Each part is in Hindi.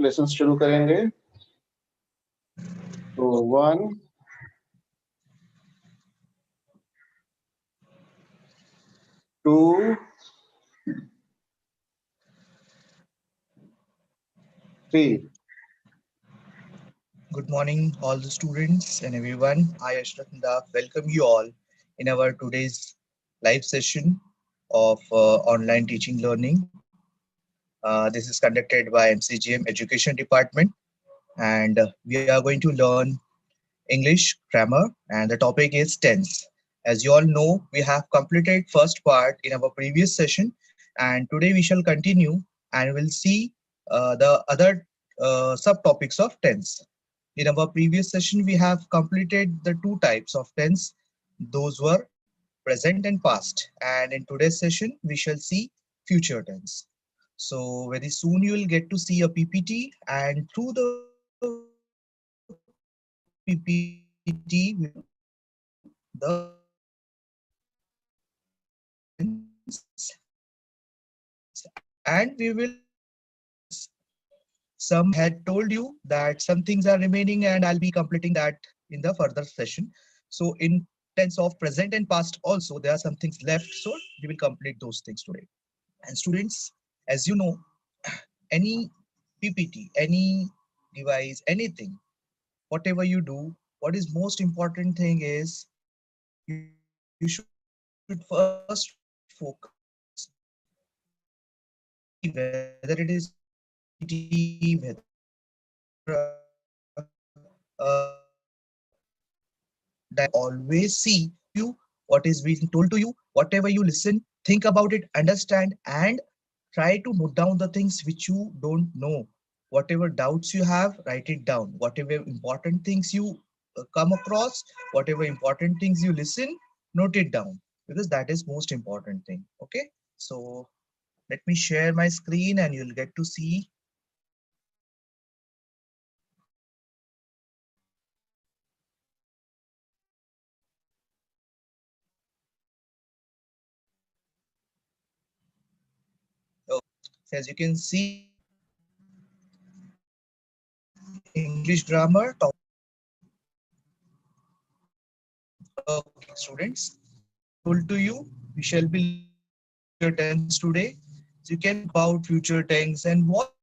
लेसन शुरू करेंगे। तो 1 2 3। Good morning, all the students and everyone. I, Ashraf Nda, welcome you all in our today's live session of online teaching learning. This is conducted by MCGM Education Department, and we are going to learn English grammar, and the topic is tense. As you all know, we have completed first part in our previous session, and today we shall continue and we'll see the other subtopics of tense. In our previous session, we have completed the two types of tense. Those were present and past. And in today's session, we shall see future tense. So very soon you will get to see a PPT, and through the PPT, the and we will some had told you that some things are remaining and I'll be completing that in the further session. So in tense of present and past also there are some things left, so we will complete those things today. And students, as you know, any PPT, any device, anything, whatever you do, what is most important thing is you should first focus whether it is PPT, whether always see you what is being told to you, whatever you listen, think about it, understand, and try to note down the things which you don't know. Whatever doubts you have, write it down. Whatever important things you come across, whatever important things you listen, note it down, because that is most important thing. Okay, so let me share my screen and you'll get to see. Oh, so as you can see, English grammar topic. Okay, students, told to you, we shall be future tense today. So you can about future tense and what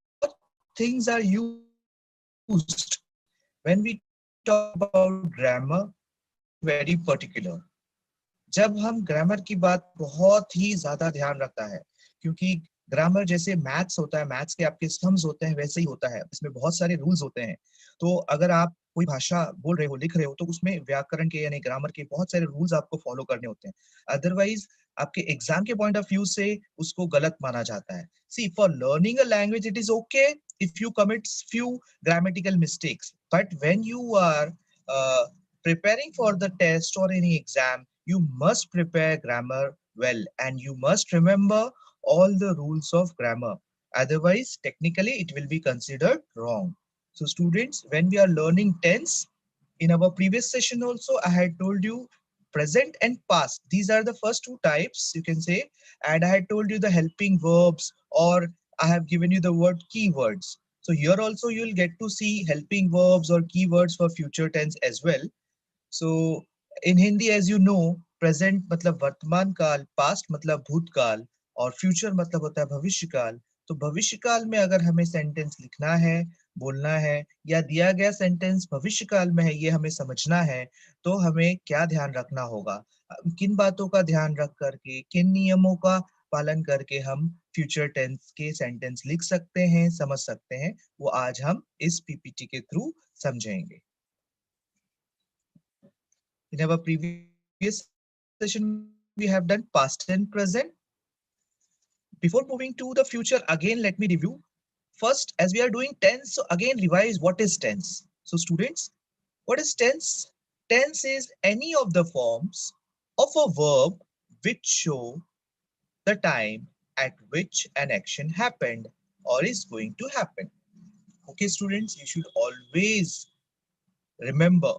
things are used when we talk about grammar. Grammar very particular. जब हम ग्रामर की बात बहुत ही ज्यादा ध्यान रखता है, क्योंकि ग्रामर जैसे मैथ्स होता है, मैथ्स के आपके स्तंभ होते हैं, वैसे ही होता है, इसमें बहुत सारे रूल्स होते हैं। तो अगर आप कोई भाषा बोल रहे हो, लिख रहे हो, तो उसमें व्याकरण के यानी ग्रामर के बहुत सारे रूल्स आपको फॉलो करने होते हैं, अदरवाइज आपके एग्जाम के पॉइंट ऑफ व्यू से उसको गलत माना जाता है। See for learning a language it is okay if you commit few grammatical mistakes, but when you are preparing for the test or any exam, you must prepare grammar well and you must remember all the rules of grammar. Otherwise, technically, it will be considered wrong. So students, when we are learning tense, in our previous session also, I had told you present and past. These are the first two types, you can say. And I had told you the helping verbs, or I have given you the word keywords. So here also you'll get to see helping verbs or keywords for future tense as well. So in Hindi, as you know, present मतलब वर्तमान काल, past मतलब भूतकाल, और future मतलब होता है भविष्य काल। तो भविष्य काल में अगर हमें सेंटेंस लिखना है, बोलना है, या दिया गया सेंटेंस भविष्य काल में है, ये हमें समझना है, तो हमें क्या ध्यान रखना होगा, किन बातों का ध्यान रख करके, किन नियमों का पालन करके हम फ्यूचर टेंस के सेंटेंस लिख सकते हैं, समझ सकते हैं, वो आज हम इस पीपीटी के थ्रू समझेंगे। In our previous session, we have done past and present. Before moving to the future, again, let me review. First, as we are doing tense, so again revise what is tense. So students, what is tense? Tense is any of the forms of a verb which show the time at which an action happened or is going to happen. Okay, students, you should always remember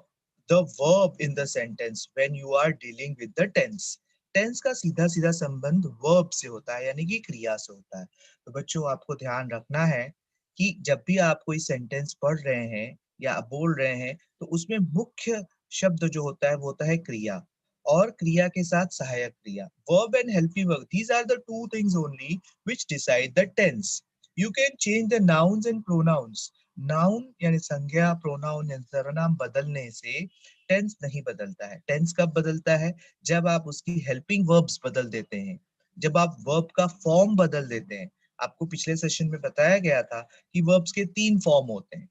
the verb in the sentence when you are dealing with the tense. Tense का सीधा सीधा संबंध वर्ब से होता है, यानी कि क्रिया से होता है। तो बच्चों, आपको ध्यान रखना है कि जब भी आप कोई सेंटेंस पढ़ रहे हैं या बोल रहे हैं तो उसमें मुख्य शब्द जो होता है वो होता है क्रिया, और क्रिया के साथ सहायक क्रिया, verb and helping verb, these are the two things only which decide the tense. You can change the nouns and pronouns. Noun यानी संज्ञा, प्रोनाउन यानी सर्वनाम बदलने से टेंस नहीं बदलता है। टेंस कब बदलता है? जब आप उसकी हेल्पिंग वर्ब्स बदल देते हैं, जब आप वर्ब का फॉर्म बदल देते हैं। आपको पिछले सेशन में बताया गया था कि वर्ब्स के 3 फॉर्म होते हैं।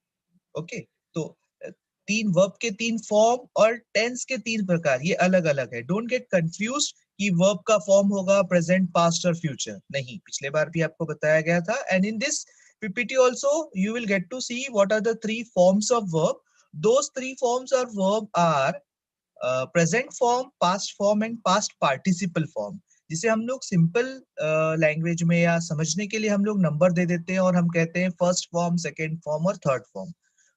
ओके, तो तीन वर्ब के 3 फॉर्म और टेंस के 3 प्रकार, ये अलग अलग है। डोंट गेट कंफ्यूज कि वर्ब का फॉर्म होगा प्रेजेंट, पास्ट और फ्यूचर, नहीं, पिछले बार भी आपको बताया गया था। And in this PPT also you will get to see what are the 3 forms of verb. Those 3 forms of verb are present form, past form and past participle form, जिसे हम लोग सिंपल लैंग्वेज में या समझने के लिए हम लोग नंबर दे देते हैं और हम कहते हैं फर्स्ट फॉर्म, सेकंड फॉर्म और थर्ड फॉर्म।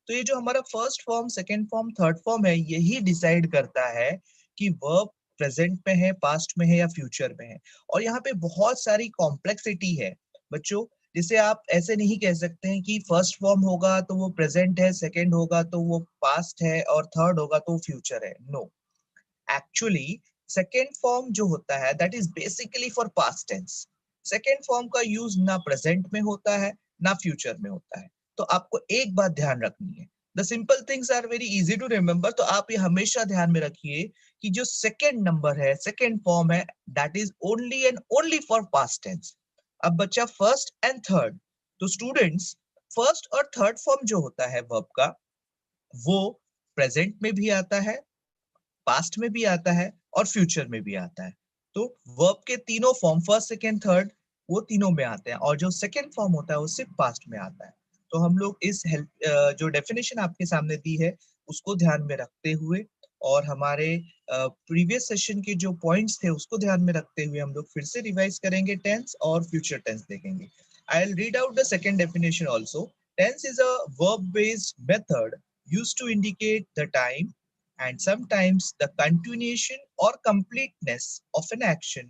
तो ये जो हमारा first form, second form, third form है, यही डिसाइड करता है कि वर्ब प्रेजेंट में है, पास्ट में है या फ्यूचर में है। और यहाँ पे बहुत सारी कॉम्प्लेक्सिटी है बच्चों, जिसे आप ऐसे नहीं कह सकते हैं कि फर्स्ट फॉर्म होगा तो वो प्रेजेंट है, सेकंड होगा तो वो पास्ट है और थर्ड होगा तो वो फ्यूचर है। नो, एक्चुअली सेकेंड फॉर्म जो होता है that is basically for past tense. Second form का यूज ना प्रेजेंट में होता है ना फ्यूचर में होता है। तो आपको एक बात ध्यान रखनी है, the simple things are very easy to remember. तो आप ये हमेशा ध्यान में रखिए कि जो सेकेंड नंबर है, सेकेंड फॉर्म है, that is only and only for past tense. अब बच्चा फर्स्ट एंड थर्ड, तो स्टूडेंट्स फर्स्ट और थर्ड फॉर्म जो होता है वर्ब का, वो प्रेजेंट में भी आता है, पास्ट में भी आता है और फ्यूचर में भी आता है। तो वर्ब के तीनों फॉर्म, फर्स्ट, सेकेंड, थर्ड, वो तीनों में आते हैं, और जो सेकेंड फॉर्म होता है वो सिर्फ पास्ट में आता है। तो हम लोग इस हेल्प जो डेफिनेशन आपके सामने दी है उसको ध्यान में रखते हुए और हमारे प्रीवियस सेशन के जो पॉइंट्स थे उसको ध्यान में रखते हुए हम लोग फिर से रिवाइज करेंगे टेंस और फ्यूचर टेंस देखेंगे। I will read out the second definition also. Tense is a verb based method used to indicate the time and sometimes the continuation or completeness of an action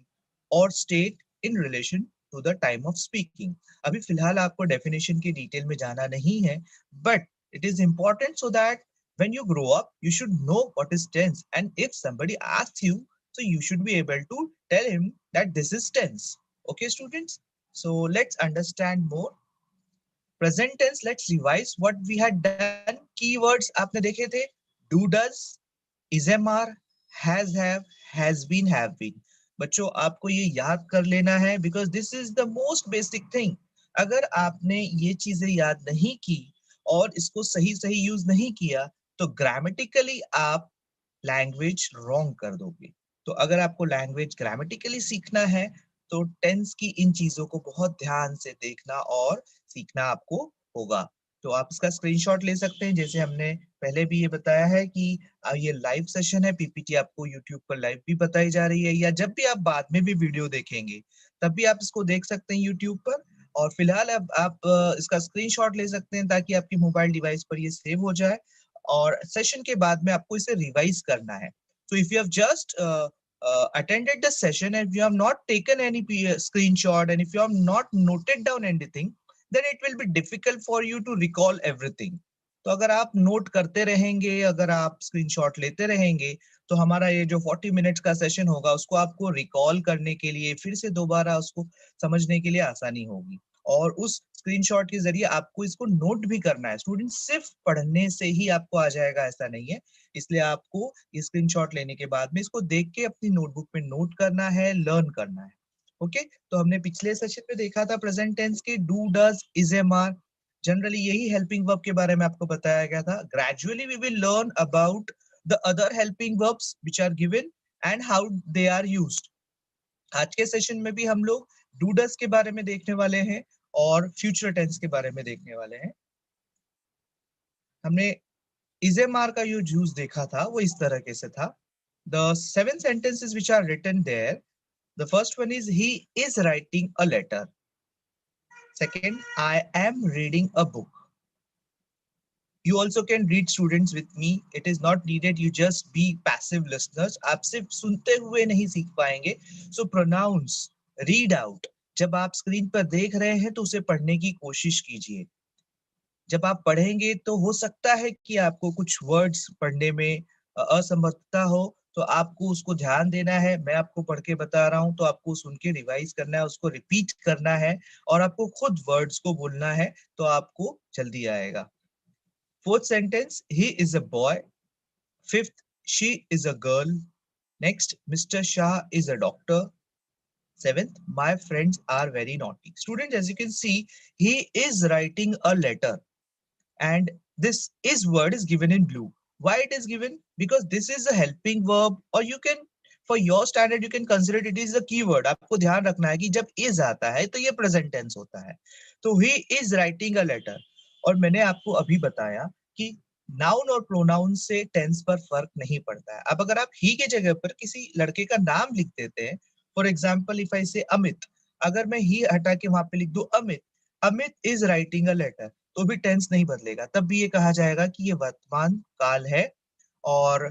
or state in relation to the time of speaking. अभी फिलहाल आपको डेफिनेशन की डिटेल में जाना नहीं है, but it is important so that when you grow up you should know what is tense, and if somebody asks you, so you should be able to tell him that this is tense. Okay students, so let's understand more. Present tense, let's revise what we had done. Keywords आपने देखे थे, do, does, is, am, are, has been, have been. बच्चों आपको ये याद कर लेना है because this is the most basic thing. अगर आपने ये चीजें याद नहीं की और इसको सही सही यूज नहीं किया तो ग्रामेटिकली आप लैंग्वेज रॉन्ग कर दोगे। तो अगर आपको लैंग्वेज ग्रामेटिकली सीखना है तो टेंस की इन चीजों को बहुत ध्यान से देखना और सीखना आपको होगा। तो आप इसका स्क्रीनशॉट ले सकते हैं, जैसे हमने पहले भी ये बताया है कि ये लाइव सेशन है, पीपीटी आपको यूट्यूब पर लाइव भी बताई जा रही है, या जब भी आप बाद में भी वीडियो देखेंगे तब भी आप इसको देख सकते हैं यूट्यूब पर। और फिलहाल अब आप इसका स्क्रीनशॉट ले सकते हैं ताकि आपकी मोबाइल डिवाइस पर ये सेव हो जाए, और सेशन के बाद में आपको इसे रिवाइज करना है। So if you have just attended the session and you have not taken any screenshot and if you have not noted down anything, then it will be difficult for you to recall everything. तो अगर आप नोट करते रहेंगे, अगर आप स्क्रीनशॉट लेते रहेंगे, तो हमारा ये जो 40 मिनट्स का सेशन होगा उसको आपको रिकॉल करने के लिए, फिर से दोबारा उसको समझने के लिए आसानी होगी। और उस स्क्रीनशॉट के जरिए आपको इसको नोट भी करना है। स्टूडेंट सिर्फ पढ़ने से ही आपको आ जाएगा ऐसा नहीं है, इसलिए आपको स्क्रीनशॉट लेने के बाद में इसको देख के अपनी नोटबुक में नोट करना है, लर्न करना है। ओके, तो हमने पिछले सेशन में देखा था प्रेजेंट टेंस के do, does, is, am, are. Generally यही हेल्पिंग वर्ब के बारे में आपको बताया गया था। Gradually we will learn about the other helping verbs which are given and how they are used. आज के सेशन में भी हम लोग डू, डज के बारे में देखने वाले हैं और फ्यूचर टेंस के बारे में देखने वाले हैं। हमने इजेमार का जो यूज देखा था वो इस तरह से था। The 7 sentences which are written there, the first one is he is writing a letter. Second, I am reading a book. You also can read students with me. It is not needed you just be passive listeners. आप सिर्फ सुनते हुए नहीं सीख पाएंगे. So pronounce, read out. जब आप स्क्रीन पर देख रहे हैं तो उसे पढ़ने की कोशिश कीजिए. जब आप पढ़ेंगे तो हो सकता है कि आपको कुछ वर्ड्स पढ़ने में असमर्थता हो, तो आपको उसको ध्यान देना है। मैं आपको पढ़ के बता रहा हूँ तो आपको सुन के रिवाइज करना है, उसको रिपीट करना है और आपको खुद वर्ड्स को बोलना है, तो आपको जल्दी आएगा। Fourth sentence, he is a boy. Fifth, she is a girl. Next, mister Shah is a doctor. Seventh, my friends are very naughty. Students, as you can see, he is writing a letter and this is word is given in blue. Why it is given? Because this is a helping verb, or you can, for your standard, you can consider it is a keyword. आपको ध्यान रखना है कि जब is आता है तो ये present tense होता है. तो he is writing a letter. और मैंने आपको अभी बताया कि नाउन और प्रोनाउन से टेंस पर फर्क नहीं पड़ता है. अब अगर आप ही के जगह पर किसी लड़के का नाम लिख देते हैं, फॉर एग्जाम्पल इफ आई से अमित, अगर मैं ही हटा के वहां पे लिख दूं Amit, Amit is writing a letter, तो भी टेंस नहीं बदलेगा, तब भी ये कहा जाएगा कि ये वर्तमान काल है। और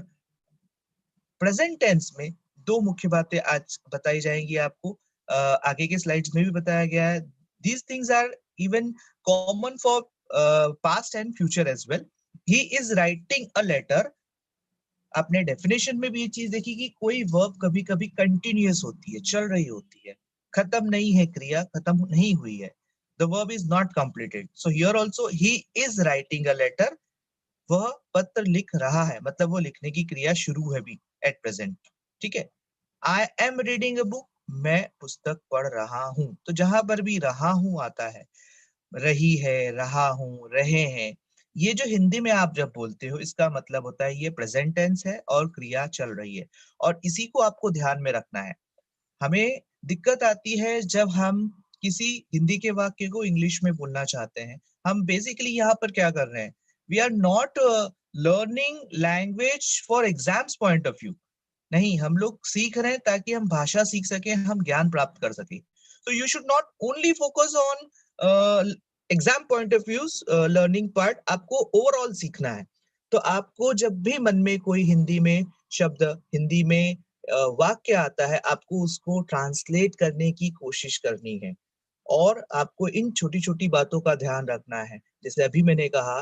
प्रेजेंट टेंस में दो मुख्य बातें आज बताई जाएंगी आपको, आगे के स्लाइड्स में भी बताया गया है। These things are even common for past and future as well. He is writing a letter, आपने डेफिनेशन में भी ये चीज देखी कि कोई वर्ब कभी कभी कंटिन्यूअस होती है, चल रही होती है, खत्म नहीं है, क्रिया खत्म नहीं हुई है, the verb is not completed. So here also he is writing a letter, वह पत्र लिख रहा है, मतलब वो लिखने की क्रिया शुरू है भी एट प्रेजेंट। ठीक है। I am reading a book, मैं पुस्तक पढ़ रहा हूं, तो जहां पर भी रहा हूं आता है, रही है, रहा हूं, रहे हैं, ये जो हिंदी में आप जब बोलते हो इसका मतलब होता है ये प्रेजेंट टेंस है और क्रिया चल रही है। और इसी को आपको ध्यान में रखना है। हमें दिक्कत आती है जब हम किसी हिंदी के वाक्य को इंग्लिश में बोलना चाहते हैं। हम बेसिकली यहाँ पर क्या कर रहे हैं, we are not learning language for exams point of view. नहीं, हम लोग सीख रहे हैं ताकि हम भाषा सीख सके, हम ज्ञान प्राप्त कर सके। तो you should not only focus on exam point of view learning part, आपको ओवरऑल सीखना है। तो आपको जब भी मन में कोई हिंदी में शब्द, हिंदी में वाक्य आता है, आपको उसको ट्रांसलेट करने की कोशिश करनी है और आपको इन छोटी छोटी बातों का ध्यान रखना है। जैसे अभी मैंने कहा,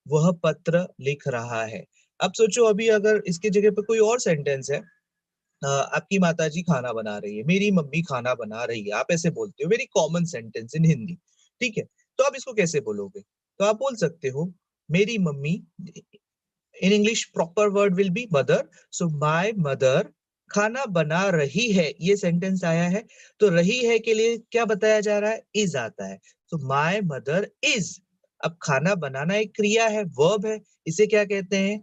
वह पत्र लिख रहा है। अब सोचो, अभी अगर इसके जगह पे कोई और सेंटेंस है, आपकी माताजी खाना बना रही है, मेरी मम्मी खाना बना रही है, आप ऐसे बोलते हो, very common sentence in Hindi. ठीक है, तो आप इसको कैसे बोलोगे? तो आप बोल सकते हो, मेरी mummy, in English proper word will be mother, so my mother खाना बना रही है, ये सेंटेंस आया है, तो रही है के लिए क्या बताया जा रहा है, इज आता है, तो माय मदर इज। अब खाना बनाना एक क्रिया है, वर्ब है, इसे क्या कहते हैं,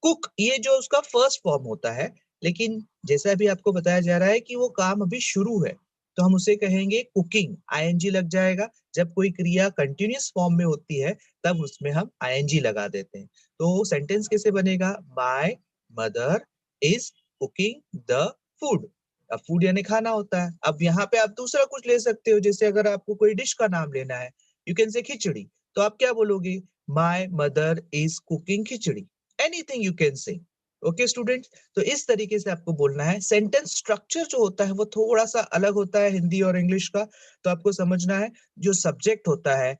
कुक, ये जो उसका फर्स्ट फॉर्म होता है। लेकिन जैसा भी आपको बताया जा रहा है कि वो काम अभी शुरू है, तो हम उसे कहेंगे कुकिंग, आईएनजी लग जाएगा। जब कोई क्रिया कंटिन्यूअस फॉर्म में होती है तब उसमें हम आईएनजी लगा देते हैं। तो सेंटेंस कैसे बनेगा, my mother is cooking the food. अब फूड यानी खाना होता है। अब यहाँ पे आप दूसरा कुछ ले सकते हो, जैसे अगर आपको कोई डिश का नाम लेना है, यू कैन से खिचड़ी, तो आप क्या बोलोगे, my mother is cooking khichdi, anything you can say. Okay students, तो इस तरीके से आपको बोलना है। सेंटेंस स्ट्रक्चर जो होता है वो थोड़ा सा अलग होता है हिंदी और इंग्लिश का, तो आपको समझना है, जो सब्जेक्ट होता है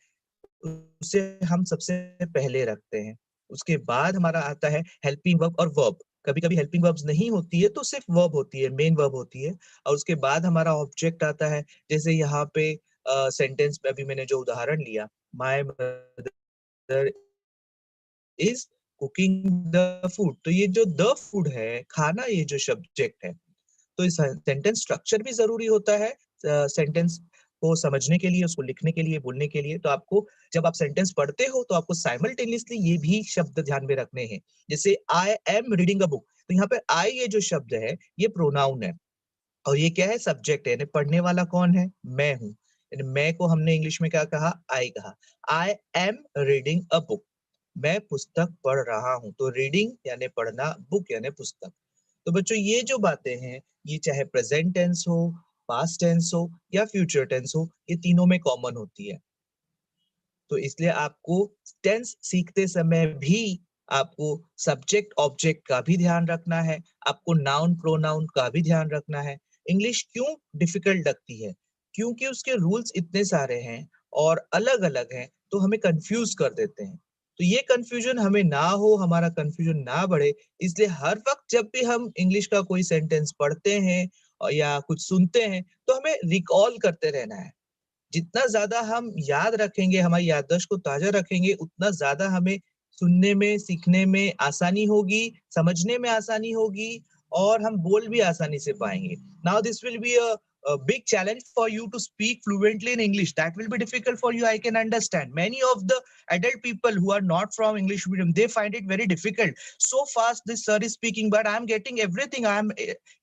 उसे हम सबसे पहले रखते हैं, उसके बाद हमारा आता है हेल्पिंग वर्ब और वर्ब। कभी कभी हेल्पिंग वर्ब्स नहीं होती है तो सिर्फ वर्ब होती है, मेन वर्ब होती है, और उसके बाद हमारा ऑब्जेक्ट आता है। जैसे यहाँ पे सेंटेंस में अभी मैंने जो उदाहरण लिया, my mother is cooking the food, तो ये जो द फूड है, खाना, ये जो सब्जेक्ट है। तो इस सेंटेंस स्ट्रक्चर भी जरूरी होता है सेंटेंस को समझने के लिए, उसको लिखने के लिए, बोलने के लिए। तो आपको जब आप सेंटेंस पढ़ते हो तो आपको साइमल्टेनियसली ये भी शब्द ध्यान में रखने हैं। जैसे I am reading a book, तो यहाँ पे आई, ये जो शब्द है, ये प्रोनाउन है और ये क्या है, सब्जेक्ट है, यानी पढ़ने वाला कौन है, मैं हूँ। यानी मैं को हमने इंग्लिश में क्या कहा, आई कहा। I am reading a book, मैं पुस्तक पढ़ रहा हूँ। तो रीडिंग यानी पढ़ना, बुक यानी पुस्तक। तो बच्चों, ये जो बातें हैं, ये चाहे प्रेजेंट टेंस हो, पास्ट टेंस हो या फ्यूचर टेंस हो, ये तीनों में कॉमन होती है। तो इसलिए आपको टेंस सीखते समय भी आपको सब्जेक्ट ऑब्जेक्ट का भी ध्यान रखना है, आपको नाउन प्रोनाउन का भी ध्यान रखना है। इंग्लिश क्यों डिफिकल्ट लगती है, क्योंकि उसके रूल्स इतने सारे हैं और अलग अलग हैं। तो हमें कंफ्यूज कर देते हैं। तो ये कंफ्यूजन हमें ना हो, हमारा कंफ्यूजन ना बढ़े, इसलिए हर वक्त जब भी हम इंग्लिश का कोई सेंटेंस पढ़ते हैं या कुछ सुनते हैं तो हमें रिकॉल करते रहना है। जितना ज्यादा हम याद रखेंगे, हमारी याददाश्त को ताजा रखेंगे, उतना ज्यादा हमें सुनने में, सीखने में आसानी होगी, समझने में आसानी होगी और हम बोल भी आसानी से पाएंगे। Now this will be a big challenge for you to speak fluently in English. That will be difficult for you, I can understand. Many of the adult people who are not from English medium, they find it very difficult. So fast this sir is speaking, but I am getting everything. I am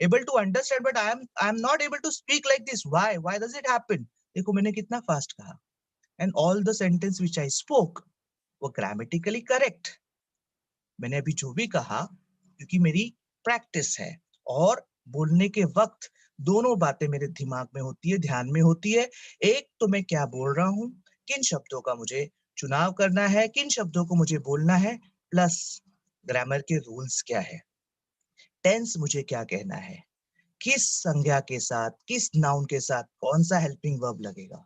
able to understand, but I am not able to speak like this. Why does it happen? देखो मैंने कितना फास्ट कहा, and all the sentence which I spoke वो ग्रामेटिकली करेक्ट। मैंने अभी जो भी कहा क्योंकि मेरी प्रैक्टिस है, और बोलने के वक्त दोनों बातें मेरे दिमाग में होती है, ध्यान में होती है। एक तो मैं क्या बोल रहा हूँ, किन शब्दों का मुझे चुनाव करना है, किन शब्दों को मुझे बोलना है, प्लस ग्रामर के रूल्स क्या है, टेंस मुझे क्या कहना है, किस संज्ञा के साथ, किस नाउन के साथ कौन सा हेल्पिंग वर्ब लगेगा,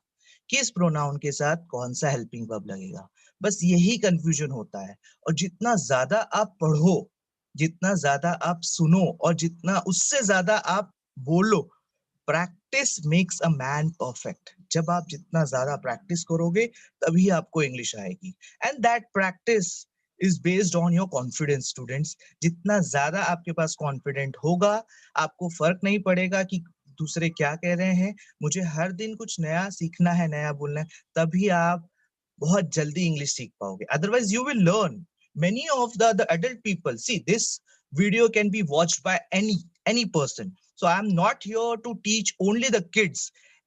किस प्रोनाउन के साथ कौन सा हेल्पिंग वर्ब लगेगा। बस यही कंफ्यूजन होता है। और जितना ज्यादा आप पढ़ो, जितना ज्यादा आप सुनो और जितना उससे ज्यादा आप बोलो, practice makes a man perfect. जब आप जितना ज्यादा प्रैक्टिस करोगे तभी आपको इंग्लिश आएगी, and that practice is based on your confidence students. जितना ज्यादा आपके पास कॉन्फिडेंट होगा, आपको फर्क नहीं पड़ेगा कि दूसरे क्या कह रहे हैं, मुझे हर दिन कुछ नया सीखना है, नया बोलना है, तभी आप बहुत जल्दी इंग्लिश सीख पाओगे। Otherwise you will learn many of the adult people. See, this video can be watched by any person, so I am not here to teach only the kids.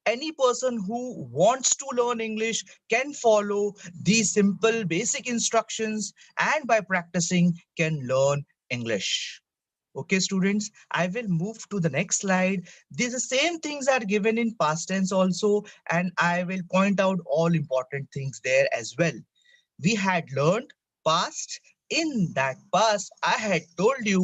Any person who wants to learn English can follow these simple basic instructions, and by practicing can learn English. Okay, students, I will move to the next slide. These same things are given in past tense also, and I will point out all important things there as well. We had learned past. In that past, I had told you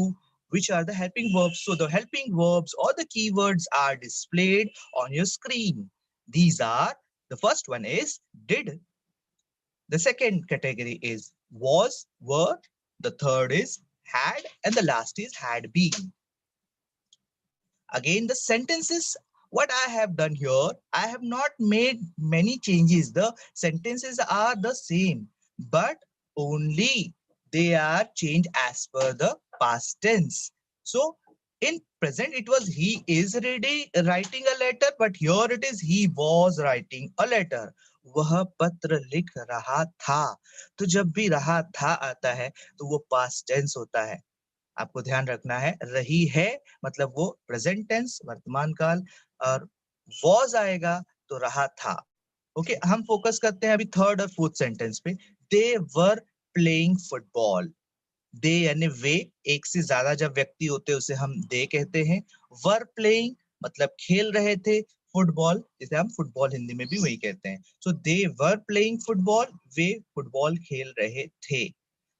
which are the helping verbs. So the helping verbs or the keywords are displayed on your screen. These are, the first one is did. The second category is was, were. The third is had, and the last is had been. Again, the sentences, what I have done here, I have not made many changes. The sentences are the same, but only they are changed as per the past tense. So in present it was he is ready writing a letter, but here it is he was writing a letter. वह पत्र लिख रहा था। तो जब भी रहा था आता है तो वो past tense होता है। आपको ध्यान रखना है, रही है मतलब वो प्रेजेंट टेंस, वर्तमान काल, और वॉज आएगा तो रहा था। ओके, हम फोकस करते हैं अभी थर्ड और फोर्थ सेंटेंस पे। दे वर प्लेइंग फुटबॉल। दे यानी वे, एक से ज्यादा जब व्यक्ति होते हैं उसे हम दे कहते हैं। वर प्लेइंग मतलब खेल रहे थे, फुटबॉल जिसे हम फुटबॉल हिंदी में भी वही कहते हैं। So they were playing football, वे फुटबॉल खेल रहे थे।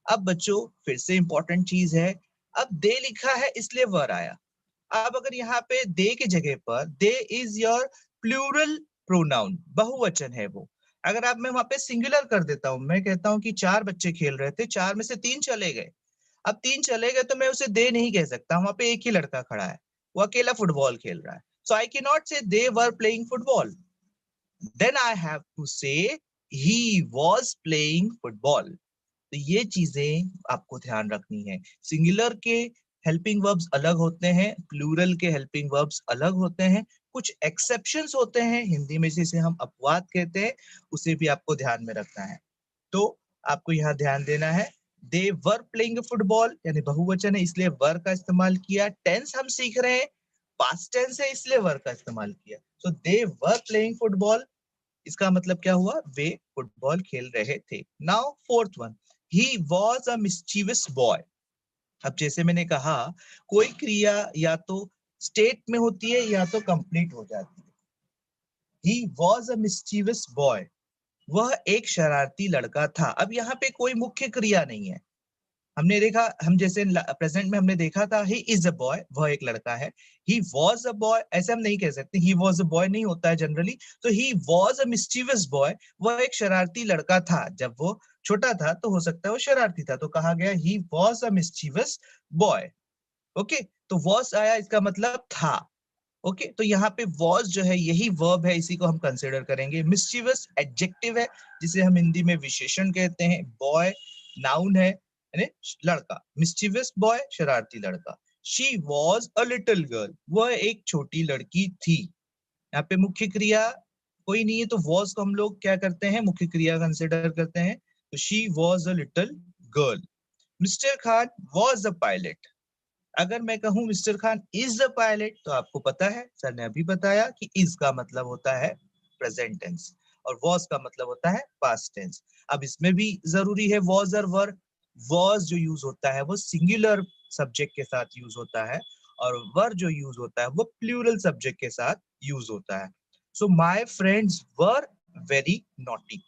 अब बच्चों फिर से इंपॉर्टेंट चीज है, अब दे लिखा है इसलिए वर आया। अब अगर यहाँ पे दे की जगह पर दे इज योर प्लूरल प्रोनाउन, बहुवचन है वो। अगर आप मैं वहां पे सिंगुलर कर देता हूं, मैं कहता हूं कि 4 बच्चे खेल रहे थे, 4 में से 3 चले गए। अब 3 चले गए तो मैं उसे दे नहीं कह सकता, वहां पे एक ही लड़का खड़ा है, वो अकेला फुटबॉल खेल रहा है। So I can not say they were playing football, then I have to say he was playing football. तो ये चीजें आपको ध्यान रखनी है। सिंगुलर के हेल्पिंग वर्ब्स अलग होते हैं, प्लूरल के हेल्पिंग वर्ब्स अलग होते हैं। कुछ एक्सेप्शंस होते हैं, हिंदी में जिसे हम अपवाद कहते हैं, उसे भी आपको ध्यान में रखना है। तो आपको यहाँ ध्यान देना है, दे वर प्लेइंग फुटबॉल यानी बहुवचन है इसलिए वर का इस्तेमाल किया। टेंस हम सीख रहे हैं, पास्ट टेंस है इसलिए वर का इस्तेमाल किया। सो दे वर प्लेइंग फुटबॉल, इसका मतलब क्या हुआ, वे फुटबॉल खेल रहे थे। Now fourth one, he was a mischievous boy. अब जैसे मैंने कहा, कोई क्रिया या तो स्टेट में होती है या तो कंप्लीट हो जाती है। ही वॉज अ मिस्चीवियस बॉय, वह एक शरारती लड़का था। अब यहाँ पे कोई मुख्य क्रिया नहीं है, हमने देखा, हम जैसे प्रेजेंट में हमने देखा था ही इज अ बॉय, वह एक लड़का है। ही वॉज अ बॉय, ऐसे हम नहीं कह सकते, ही वॉज अ बॉय नहीं होता है जनरली। तो ही वॉज अ मिस्चीवियस बॉय, वह एक शरारती लड़का था। जब वो छोटा था तो हो सकता है वो शरारती था, तो कहा गया ही was a mischievous boy. Okay, तो वॉज आया, इसका मतलब था। ओके, तो यहाँ पे वॉज जो है यही वर्ब है, इसी को हम कंसिडर करेंगे। मिस्चीवियस एडजेक्टिव है, जिसे हम हिंदी में विशेषण कहते हैं। बॉय नाउन है, यानी लड़का। मिस्चीवियस बॉय, शरारती लड़का। She was a little girl, वह एक छोटी लड़की थी। यहाँ पे मुख्य क्रिया कोई नहीं है, तो वॉज को हम लोग क्या करते हैं, मुख्य क्रिया कंसिडर करते हैं। तो she was a little girl. Mister Khan was a pilot. अगर मैं कहूं mister Khan is the pilot, तो आपको पता है, सर ने अभी बताया कि इज का मतलब होता है प्रेजेंट टेंस और वॉज का मतलब होता है पास्ट टेंस। अब इसमें भी जरूरी है वॉज और वर। वॉज जो यूज होता है वो सिंगुलर सब्जेक्ट के साथ यूज होता है, और वर जो यूज होता है वो प्लूरल सब्जेक्ट के साथ यूज होता है। So my friends were very naughty.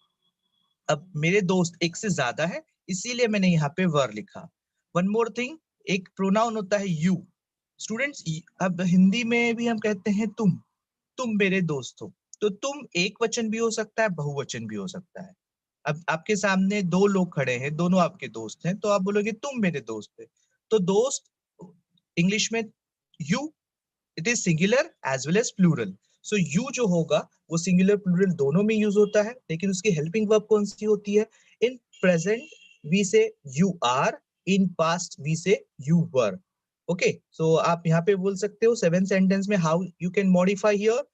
अब मेरे दोस्त एक से ज्यादा है, इसीलिए मैंने यहाँ पे वर लिखा। वन मोर थिंग, एक प्रोनाउन होता है यू। स्टूडेंट्स, अब हिंदी में भी हम कहते हैं तुम मेरे दोस्त हो। तो तुम एक वचन भी हो सकता है, बहुवचन भी हो सकता है। अब आपके सामने दो लोग खड़े हैं, दोनों आपके दोस्त हैं, तो आप बोलोगे तुम मेरे दोस्त है। तो दोस्त इंग्लिश में you, it is singular as well as plural. So you जो होगा वो सिंगुलर प्लूरल दोनों में यूज होता है, लेकिन उसकी हेल्पिंग वर्ब कौन सी होती है? In present we say you are, in past we say you were. Okay, so आप यहाँ पे बोल सकते हो सेवन सेंटेंस में how you can modify here.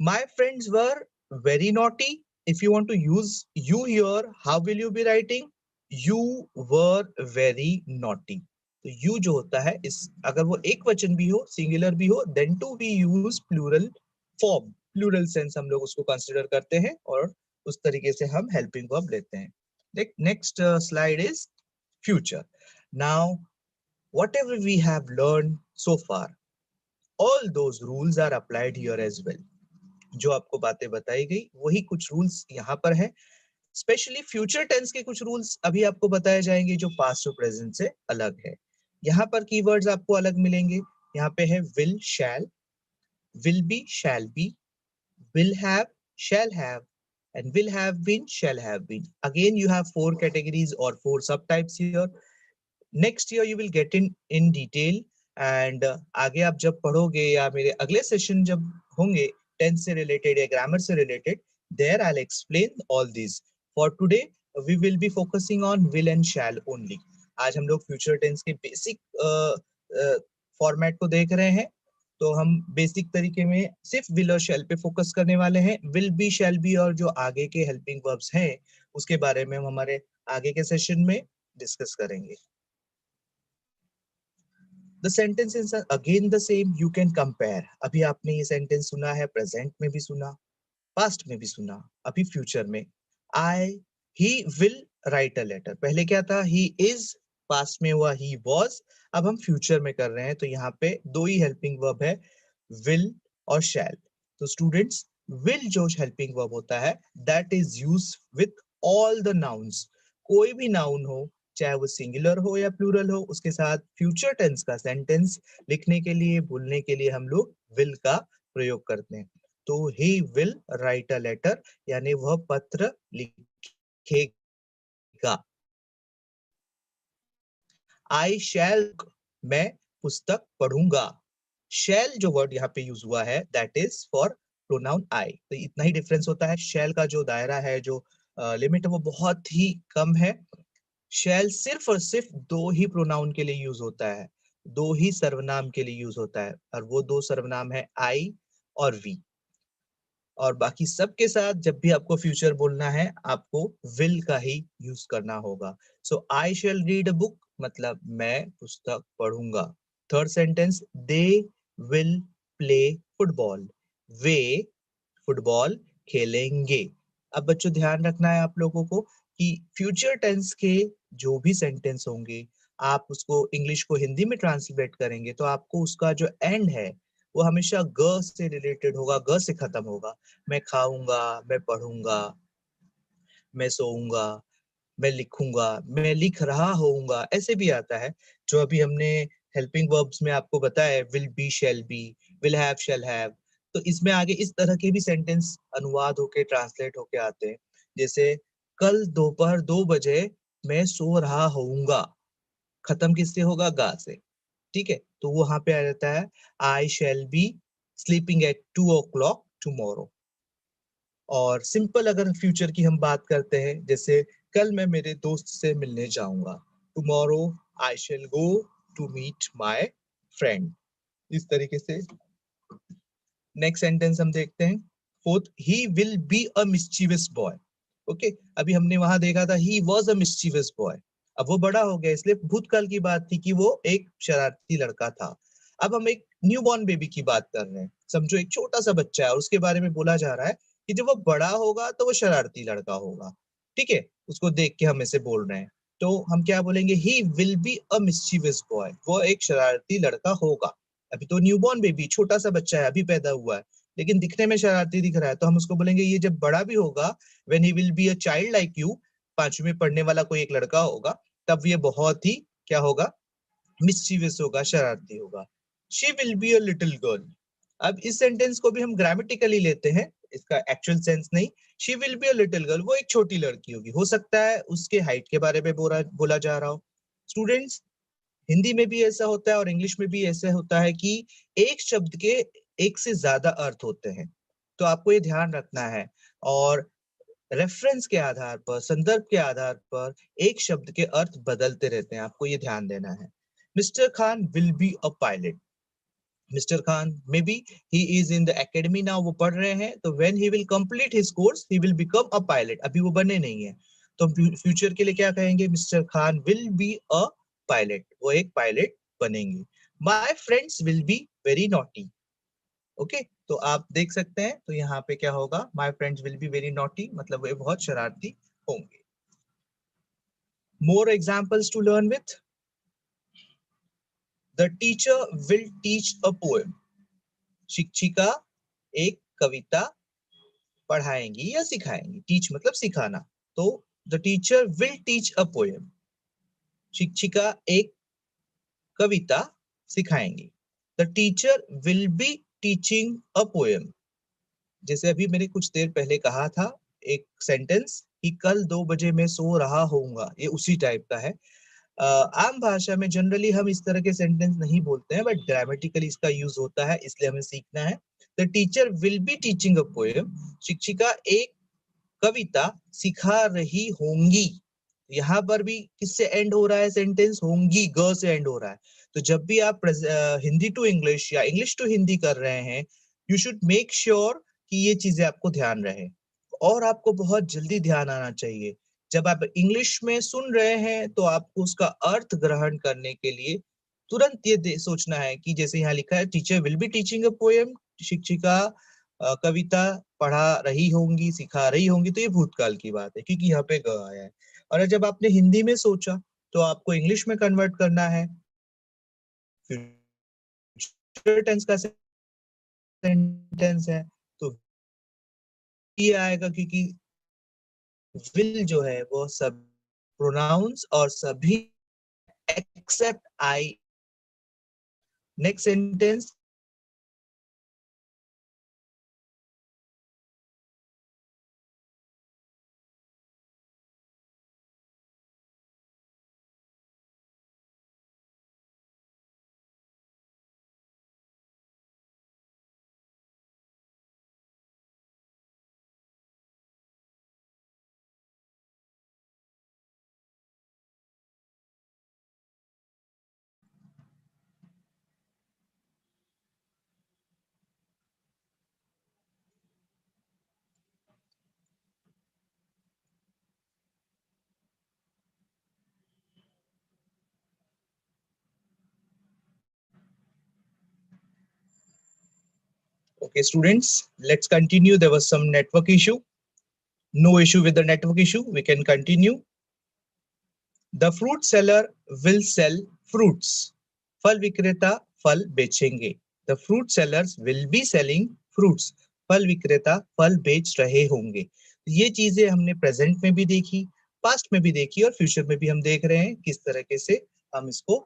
My friends were very naughty. If you want to use you here, how will you be writing? You were very naughty. तो यू जो होता है, इस अगर वो एक वचन भी हो, सिंगुलर भी हो, then too we use plural form, plural sense हम लोग उसको कंसीडर करते हैं, और उस तरीके से हम हेल्पिंग वर्ब लेते हैं। Next slide is future. Now whatever we have learned so far, all those rules are applied here as well. जो आपको बातें बताई गई वही कुछ रूल्स यहाँ पर है। स्पेशली फ्यूचर टेंस के कुछ रूल्स अभी आपको बताए जाएंगे जो पास्ट और प्रेजेंट से अलग है। यहाँ पर कीवर्ड्स आपको अलग मिलेंगे। यहाँ पे है will be, shall be, will have, shall have, and will have been, shall have been. Again, you have four categories or four subtypes here. Next year you will get in detail, and आगे आप जब पढ़ोगे या मेरे अगले सेशन जब होंगे टेंस से रिलेटेड या ग्रामर से related, there I'll explain all these. For today we will be focusing on will and shall only. आज हम लोग फ्यूचर टेंस के बेसिक फॉर्मेट को देख रहे हैं, तो हम बेसिक तरीके में सिर्फ विल और शैल पे फोकस करने वाले हैं। विल बी, शैल बी और जो आगे के हेल्पिंग वर्ब्स हैं उसके बारे में हम हमारे आगे के सेशन में डिस्कस करेंगे। The sentences are again the same, you can compare. अभी आपने ये सेंटेंस सुना है, प्रेजेंट में भी सुना, पास्ट में भी सुना, अभी फ्यूचर में। He will write a letter, पहले क्या था? ही इज, पास्ट में हुआ ही वॉज, अब हम फ्यूचर में कर रहे हैं, तो यहाँ पे दो ही हेल्पिंग वर्ब है, विल और शैल। तो स्टूडेंट्स, विल जो हेल्पिंग वर्ब होता है that is use with all the nouns. कोई भी नाउन हो, चाहे वो सिंगुलर हो या प्लूरल हो, उसके साथ फ्यूचर टेंस का सेंटेंस लिखने के लिए, बोलने के लिए हम लोग विल का प्रयोग करते हैं। तो he will write a letter, यानी वह पत्र लिखेगा। आई शैल, मैं पुस्तक पढ़ूंगा। शैल जो वर्ड यहाँ पे यूज हुआ है दैट इज फॉर प्रोनाउन आई। तो इतना ही डिफरेंस होता है। शैल का जो दायरा है, जो लिमिट है, वो बहुत ही कम है। शैल सिर्फ और सिर्फ दो ही प्रोनाउन के लिए यूज होता है, दो ही सर्वनाम के लिए यूज होता है, और वो दो सर्वनाम है आई और वी। और बाकी सबके साथ जब भी आपको फ्यूचर बोलना है, आपको विल का ही यूज करना होगा। सो आई शैल रीड अ बुक, मतलब मैं पुस्तक पढ़ूंगा। Third sentence, they will play football, वे फुटबॉल खेलेंगे। अब बच्चों ध्यान रखना है आप लोगों को कि फ्यूचर टेंस के जो भी सेंटेंस होंगे, आप उसको इंग्लिश को हिंदी में ट्रांसलेट करेंगे तो आपको उसका जो एंड है वो हमेशा ग से रिलेटेड होगा, ग से खत्म होगा। मैं खाऊंगा, मैं पढ़ूंगा, मैं सोऊंगा, मैं लिखूंगा, मैं लिख रहा होऊंगा, ऐसे भी आता है। जो अभी हमने हेल्पिंग वर्ब्स में आपको बताया है, will be, shall be, will have, shall have, तो इसमें आगे इस तरह के भी सेंटेंस अनुवाद होके ट्रांसलेट होके आते हैं। जैसे कल दोपहर 2 बजे मैं सो रहा होऊंगा, खत्म किससे होगा? गा से। ठीक है, तो वो वहां पे आ जाता है I shall be sleeping at 2 o'clock tomorrow. और सिंपल अगर फ्यूचर की हम बात करते हैं, जैसे कल मैं मेरे दोस्त से मिलने जाऊंगा, tomorrow I shall go to meet my friend. इस तरीके से नेक्स्ट सेंटेंस हम देखते हैं। Fourth, he will be a mischievous boy. Okay, अभी हमने वहां देखा था he was a mischievous boy. अब वो बड़ा हो गया, इसलिए भूतकाल की बात थी कि वो एक शरारती लड़का था। अब हम एक न्यूबॉर्न बेबी की बात कर रहे हैं। समझो एक छोटा सा बच्चा है और उसके बारे में बोला जा रहा है कि जब वो बड़ा होगा तो वो शरारती लड़का होगा। ठीक है, उसको देख के हम ऐसे बोल रहे हैं, तो हम क्या बोलेंगे? ही will be a mischievous boy, वो एक शरारती लड़का होगा। अभी तो न्यूबॉर्न बेबी, छोटा सा बच्चा है, अभी पैदा हुआ है, लेकिन दिखने में शरारती दिख रहा है, तो हम उसको बोलेंगे ये जब बड़ा भी होगा, when he will be a child like you, 5वीं में पढ़ने वाला कोई एक लड़का होगा, तब ये बहुत ही क्या होगा? मिस्चीवियस होगा, शरारती होगा। She will be a little girl. अब इस सेंटेंस को भी हम ग्रामेटिकली लेते हैं, इसका एक्चुअल सेंस नहीं। She will be a little girl, वो एक छोटी लड़की होगी, हो सकता है उसके हाइट के बारे में बोला जा रहा हो। स्टूडेंट्स, हिंदी में भी ऐसा होता है और इंग्लिश में भी ऐसा होता है कि एक शब्द के एक से ज्यादा अर्थ होते हैं, तो आपको ये ध्यान रखना है। और रेफरेंस के आधार पर, संदर्भ के आधार पर एक शब्द के अर्थ बदलते रहते हैं, आपको ये ध्यान देना है। Mister Khan will be a pilot. Mister Khan may be he is in the academy now, वो पढ़ रहे हैं, तो when he will complete his course he will become a pilot. अभी वो बने नहीं है, तो फ्यूचर के लिए क्या कहेंगे? Mister Khan will be a pilot, वो एक पायलट बनेंगे। My friends will be very naughty. Okay, तो आप देख सकते हैं, तो यहाँ पे क्या होगा? My friends will be very naughty, मतलब वे बहुत शरारती होंगे। More examples to learn with. The teacher will teach a poem. शिक्षिका एक कविता पढ़ाएंगी या सिखाएंगी। टीच मतलब सिखाना, तो the teacher will teach a poem. शिक्षिका एक कविता सिखाएंगी। The teacher will be teaching a poem. जैसे अभी मैंने कुछ देर पहले कहा था एक सेंटेंस कि कल 2 बजे मैं सो रहा होऊंगा, ये उसी टाइप का है। आम भाषा में जनरली हम इस तरह के सेंटेंस नहीं बोलते हैं, बट ग्रामेटिकली इसका यूज होता है, इसलिए हमें सीखना है। The teacher will be teaching a poem. शिक्षिका एक कविता सिखा रही होंगी। यहाँ पर भी किससे एंड हो रहा है सेंटेंस? होंगी, ग से एंड हो रहा है। तो जब भी आप हिंदी टू इंग्लिश या इंग्लिश टू हिंदी कर रहे हैं, यू शुड मेक श्योर कि ये चीजें आपको ध्यान रहे। और आपको बहुत जल्दी ध्यान आना चाहिए, जब आप इंग्लिश में सुन रहे हैं तो आपको उसका अर्थ ग्रहण करने के लिए तुरंत ये सोचना है कि जैसे यहाँ लिखा है teacher will be teaching a poem, शिक्षिका कविता पढ़ा रही होंगी, सिखा रही होंगी, तो ये भूतकाल की बात है क्योंकि यहाँ पे ग आया है। और जब आपने हिंदी में सोचा तो आपको इंग्लिश में कन्वर्ट करना है। फ्यूचर टेंस का सेंटेंस है तो ये आएगा, क्योंकि विल जो है वो सब प्रोनाउंस और सभी except I. Next sentence, okay students, let's continue. There was some network issue. No issue with the network issue, we can continue. The fruit seller will sell fruits. फल विक्रेता फल बेचेंगे। The fruit sellers will be selling fruits. फल विक्रेता फल बेच रहे होंगे। ये चीजें हमने प्रेजेंट में भी देखी पास्ट में भी देखिए और फ्यूचर में भी हम देख रहे हैं किस तरीके से हम इसको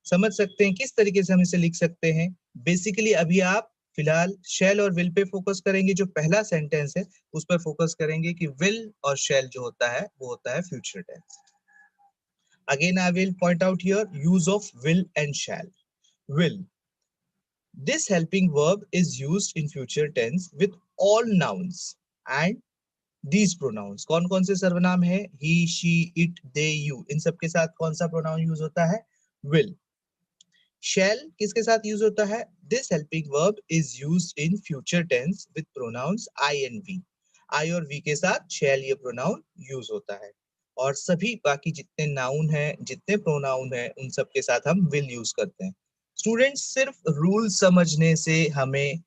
समझ सकते हैं, किस तरीके से हम इसे लिख सकते हैं। बेसिकली अभी आप फिलहाल शैल और विल पे फोकस करेंगे, जो पहला सेंटेंस है उस पर फोकस करेंगे कि विल और शैल जो होता है वो होता है future tense. Again I will point out here use of will and shall. Will, this helping verb is used in future tense with all nouns and these pronouns। कौन कौन से सर्वनाम है? he, she, it, they, you, इन सब के साथ कौन सा प्रोनाउन यूज होता है? will। shall किसके साथ यूज होता है? this helping verb is used in future tense with pronouns I and V। I और V के साथ shall ये प्रोनाउन यूज होता है। और सभी बाकी जितने नाउन हैं, जितने प्रोनाउन हैं, उन सब के साथ हम will यूज करते हैं। स्टूडेंट्स, सिर्फ रूल समझने से हमें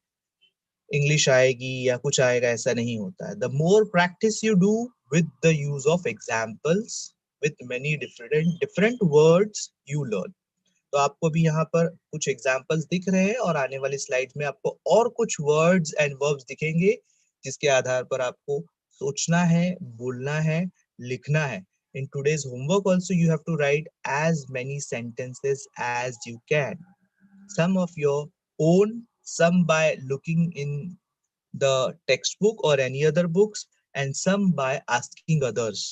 इंग्लिश आएगी या कुछ आएगा ऐसा नहीं होता है। The more practice you do with the use of examples with many different words you learn. तो आपको भी यहाँ पर कुछ एग्जाम्पल्स दिख रहे हैं और आने वाली स्लाइड्स में आपको और कुछ वर्ड्स एंड वर्ब्स दिखेंगे जिसके आधार पर आपको सोचना है, बोलना है, लिखना है। In today's homework also you have to write as many sentences as you can. Some of your own, some by looking in the textbook or any other books, and some by asking others.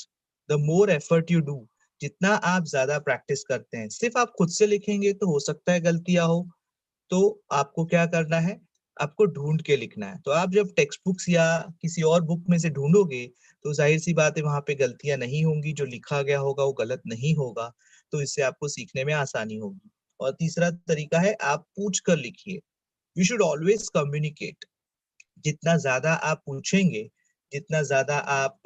The more effort you do, जितना आप ज्यादा प्रैक्टिस करते हैं, सिर्फ आप खुद से लिखेंगे तो हो सकता है गलतियां हो। तो आपको क्या करना है? आपको ढूंढ के लिखना है। तो आप जब टेक्स्ट बुक्स या किसी और बुक में से ढूंढोगे तो जाहिर सी बात है वहां पे गलतियां नहीं होंगी, जो लिखा गया होगा वो गलत नहीं होगा। तो इससे आपको सीखने में आसानी होगी। और तीसरा तरीका है, आप पूछ कर लिखिए। You should always communicate. जितना ज्यादा आप पूछेंगे, जितना ज्यादा आप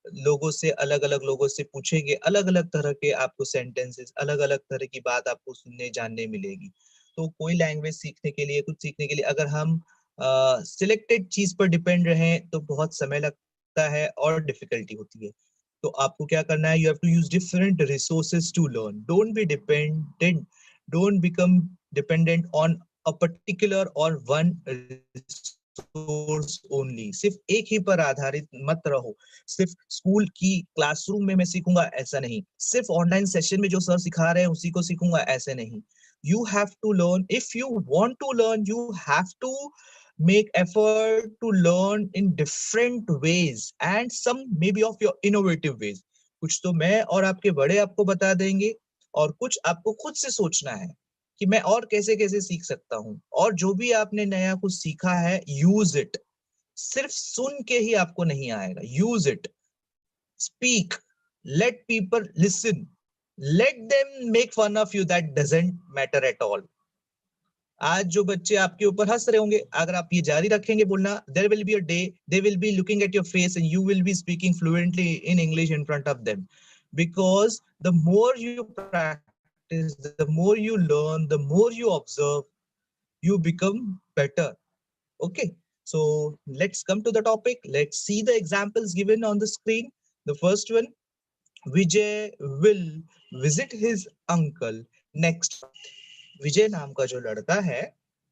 लोगों से, अलग अलग लोगों से पूछेंगे, अलग अलग तरह के आपको सेंटेंसेस, अलग अलग तरह की बात आपको सुनने जानने मिलेगी। तो कोई लैंग्वेज सीखने के लिए, कुछ सीखने के लिए अगर हम सिलेक्टेड चीज पर डिपेंड रहें तो बहुत समय लगता है और डिफिकल्टी होती है। तो आपको क्या करना है? You have to use different resources to learn. Don't become dependent on a particular or one source only. सिर्फ एक ही पर आधारित मत रहो। सिर्फ स्कूल की क्लासरूम में मैं सीखूंगा ऐसा नहीं, सिर्फ ऑनलाइन सेशन में जो सर सिखा रहे हैं उसी को सीखूंगा ऐसे नहीं। You have to learn. If you want to learn, you have to make effort to learn in different ways and some maybe of your innovative ways। कुछ तो मैं और आपके बड़े आपको बता देंगे और कुछ आपको खुद से सोचना है कि मैं और कैसे कैसे सीख सकता हूँ। और जो भी आपने नया कुछ सीखा है, यूज इट। सिर्फ सुन के ही आपको नहीं आएगा, use it. Speak, let people listen, let them make fun of you, that doesn't matter at all। आज जो बच्चे आपके ऊपर हंस रहे होंगे, अगर आप ये जारी रखेंगे बोलना, there will be a day they will be looking at your face and you will be speaking fluently in English in front of them, because the more you practice, the more you learn, the more you observe, you become better। Okay, so let's come to the topic. Let's see the examples given on the screen। The first one, Vijay will visit his uncle next month। विजय नाम का जो लड़का है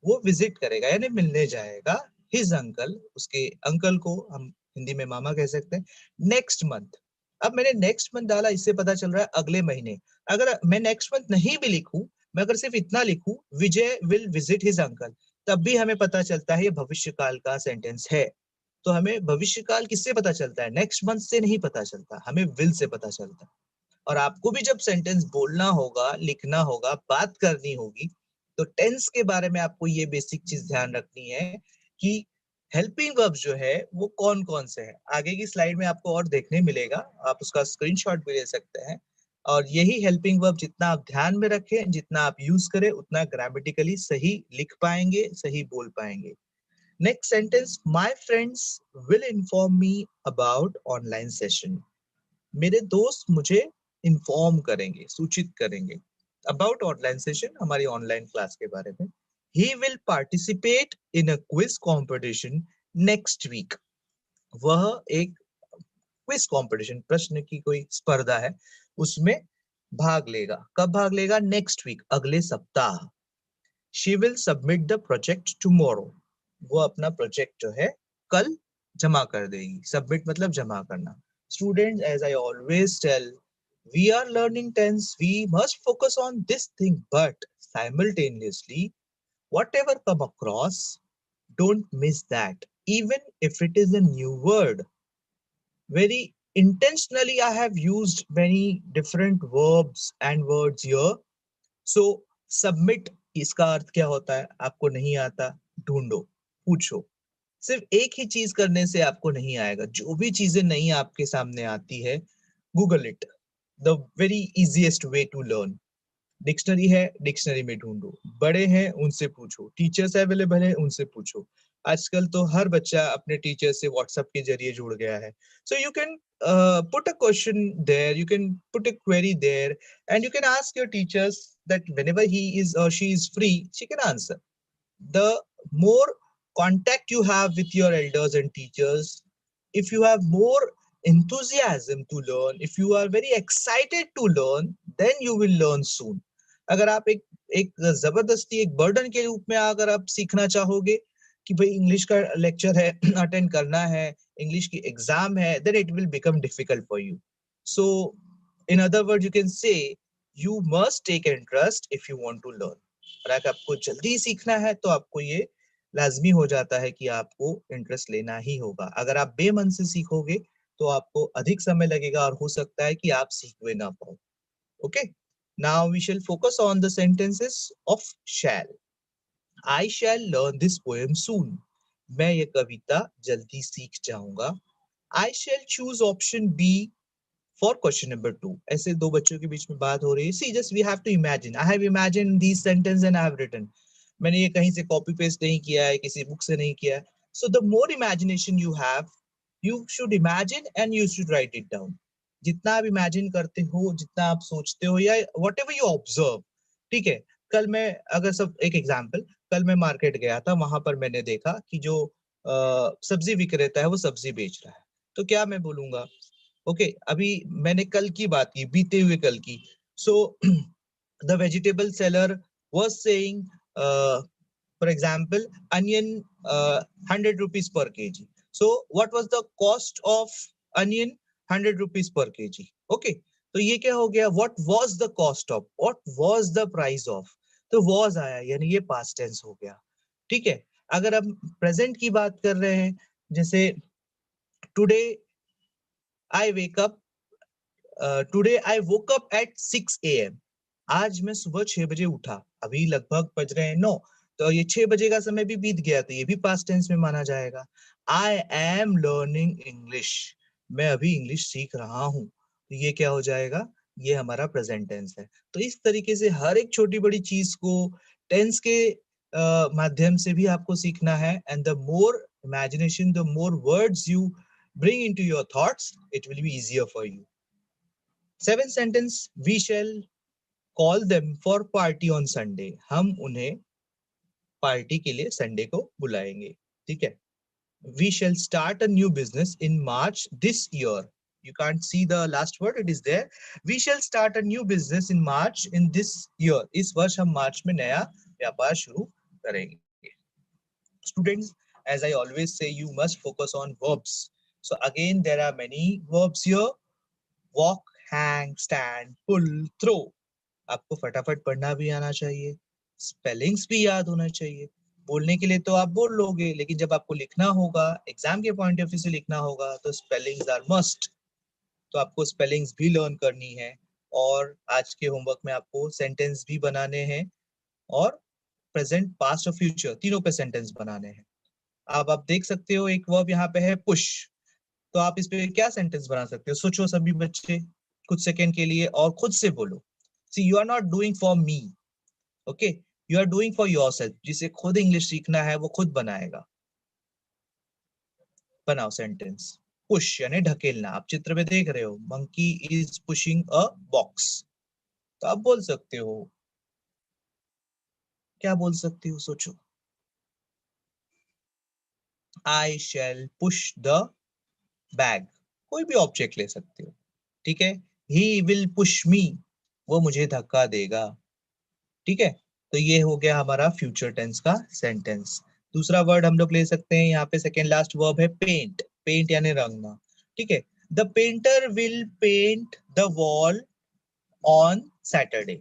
वो विजिट करेगा यानी मिलने जाएगा हिज अंकल, उसके अंकल को हम हिंदी में मामा कह सकते हैं, नेक्स्ट मंथ। अब मैंने नेक्स्ट मंथ डाला, इससे पता चल रहा है अगले महीने। अगर मैं नेक्स्ट मंथ नहीं भी लिखूं, मैं अगर सिर्फ इतना लिखूं विजय विल विजिट हिज अंकल, तब भी हमें पता चलता है ये भविष्य काल का सेंटेंस है। तो हमें भविष्य काल किससे पता चलता है? नेक्स्ट मंथ से नहीं पता चलता, हमें विल से पता चलता है। और आपको भी जब सेंटेंस बोलना होगा, लिखना होगा, बात करनी होगी, तो टेंस के बारे में आपको ये बेसिक चीज ध्यान रखनी है कि हेल्पिंग वर्ब जो है वो कौन कौन से है। आगे की स्लाइड में आपको और देखने मिलेगा, आप उसका स्क्रीनशॉट भी ले सकते हैं। और यही हेल्पिंग वर्ब जितना आप ध्यान में रखें, जितना आप यूज करें, उतना ग्रामेटिकली सही लिख पाएंगे, सही बोल पाएंगे। Next sentence, my friends will inform me about online session. मेरे दोस्त मुझे इन्फॉर्म करेंगे, सूचित करेंगे अबाउट ऑनलाइन सेशन, हमारी ऑनलाइन क्लास के बारे में। He will participate in a quiz competition next week. वह एक क्विज कॉम्पिटिशन, प्रश्न की कोई स्पर्धा है, उसमें भाग लेगा। कब भाग लेगा? नेक्स्ट वीक, अगले सप्ताह। She will submit the project tomorrow. वो अपना प्रोजेक्ट जो है कल जमा कर देगी। सबमिट मतलब जमा करना। Students, as I always tell, we are learning tense. We must focus on this thing, but simultaneously, whatever come across, don't miss that. Even if it is a new word, very intentionally, I have used many different verbs and words here. So, submit इसका अर्थ क्या होता है? आपको नहीं आता, ढूंढो, पूछो. सिर्फ एक ही चीज करने से आपको नहीं आएगा. जो भी चीजें नहीं आपके सामने आती है, Google it. The very easiest way to learn. Dictionary है, डिक्शनरी में ढूंढो. बड़े हैं, उनसे पूछो. टीचर्स अवेलेबल है, उनसे पूछो. आजकल तो हर बच्चा अपने टीचर से व्हाट्सएप के जरिए जुड़ गया है. So you can put a question there, you can put a query there, and you can ask your teachers that whenever he is or she is free, she can answer. The more contact you have with your elders and teachers, if you have more enthusiasm to learn, if you are very excited to learn, then you will learn soon. अगर आप एक एक जबरदस्ती एक बर्डन के रूप में अगर आप सीखना चाहोगे कि भाई इंग्लिश का लेक्चर है, अटेंड करना है, इंग्लिश की एग्जाम है, then it will become difficult for you. So in other words, you can say you must take interest if you want to learn. और अगर आपको जल्दी सीखना है तो आपको ये लाजमी हो जाता है कि आपको इंटरेस्ट लेना ही होगा. अगर आप बेमन से सीखोगे तो आपको अधिक समय लगेगा और हो सकता है कि आप सीख भी ना पाओ. Okay, now we shall focus on the sentences of shall. I shall learn this poem soon. मैं ये कविता जल्दी सीख जाऊंगा. I shall choose option B for question number 2. ऐसे दो बच्चों के बीच में बात हो रही है. See, just we have to imagine. I have imagined these sentences and I have written. मैंने ये कहीं से copy paste नहीं किया है, किसी बुक से नहीं किया है. So the more imagination you have, you should imagine and you should write it down. जितना आप imagine करते हो, जितना आप सोचते हो या whatever you observe, ठीक है. कल मैं अगर सब एक एग्जांपल, कल मैं मार्केट गया था, वहां पर मैंने देखा कि जो सब्जी विक्रेता है वो सब्जी बेच रहा है. तो क्या मैं बोलूंगा? ओके, अभी मैंने कल की बात की, बीते हुए कल की. So the vegetable seller was saying, for example, onion 100 rupees per kg. So what was the cost of onion? 100 rupees per kg. Okay, तो ये क्या हो गया? What was the cost of? What was the price of? तो was आया, यानी ये past tense हो गया. ठीक है. अगर हम प्रेजेंट की बात कर रहे हैं, जैसे today I wake up, today I woke up at 6 AM. आज मैं सुबह 6 बजे उठा. अभी लगभग बज रहे हैं 9, तो ये 6 बजे का समय भी बीत गया, तो ये भी पास्ट टेंस में माना जाएगा. I am learning English. मैं अभी इंग्लिश सीख रहा हूं, तो ये क्या हो जाएगा? ये हमारा प्रेजेंट टेंस है. तो इस तरीके से हर एक छोटी बड़ी चीज को टेंस के माध्यम से भी आपको सीखना है. And the more imagination, the more words you bring into your thoughts, it will be easier for you. Seventh sentence, we shall call them for party on Sunday. हम उन्हें पार्टी के लिए संडे को बुलाएंगे. ठीक है. We shall start a new business in March this year. You can't see the last word, it is there. We shall start a new business in March in this year. इस वर्ष हम मार्च में नया व्यापार शुरू करेंगे. Students, as I always say, you must focus on verbs. So again, there are many verbs here. Walk, hang, stand, pull, throw. आपको फटाफट पढ़ना भी आना चाहिए, स्पेलिंग्स भी याद होना चाहिए. बोलने के लिए तो आप बोल लोगे, लेकिन जब आपको लिखना होगा, एग्जाम के पॉइंट ऑफ व्यू से लिखना होगा, तो स्पेलिंग्स आर मस्ट. तो आपको स्पेलिंग्स भी लर्न करनी है. और आज के होमवर्क में आपको सेंटेंस भी बनाने हैं और प्रेजेंट, पास्ट और फ्यूचर तीनों पे सेंटेंस बनाने हैं. अब आप देख सकते हो एक वर्ब यहाँ पे है पुश. तो आप इस पे क्या सेंटेंस बना सकते हो? सोचो सभी बच्चे कुछ सेकंड के लिए और खुद से बोलो. See, you are not doing for me, okay? You are doing for yourself. जिसे खुद इंग्लिश सीखना है वो खुद बनाएगा. बनाओ सेंटेंस. पुश यानी ढकेलना. आप चित्र में देख रहे हो, monkey is pushing a box. तो आप बोल सकते हो, क्या बोल सकते हो? सोचो. I shall push the bag. कोई भी ऑब्जेक्ट ले सकते हो. ठीक है. He will push me. वो मुझे धक्का देगा. ठीक है. तो ये हो गया हमारा फ्यूचर टेंस का सेंटेंस. दूसरा वर्ड हम लोग ले सकते हैं यहाँ पे, सेकेंड लास्ट वर्ब है पेंट. पेंट यानी रंगना. ठीक है. The painter will paint the wall on Saturday.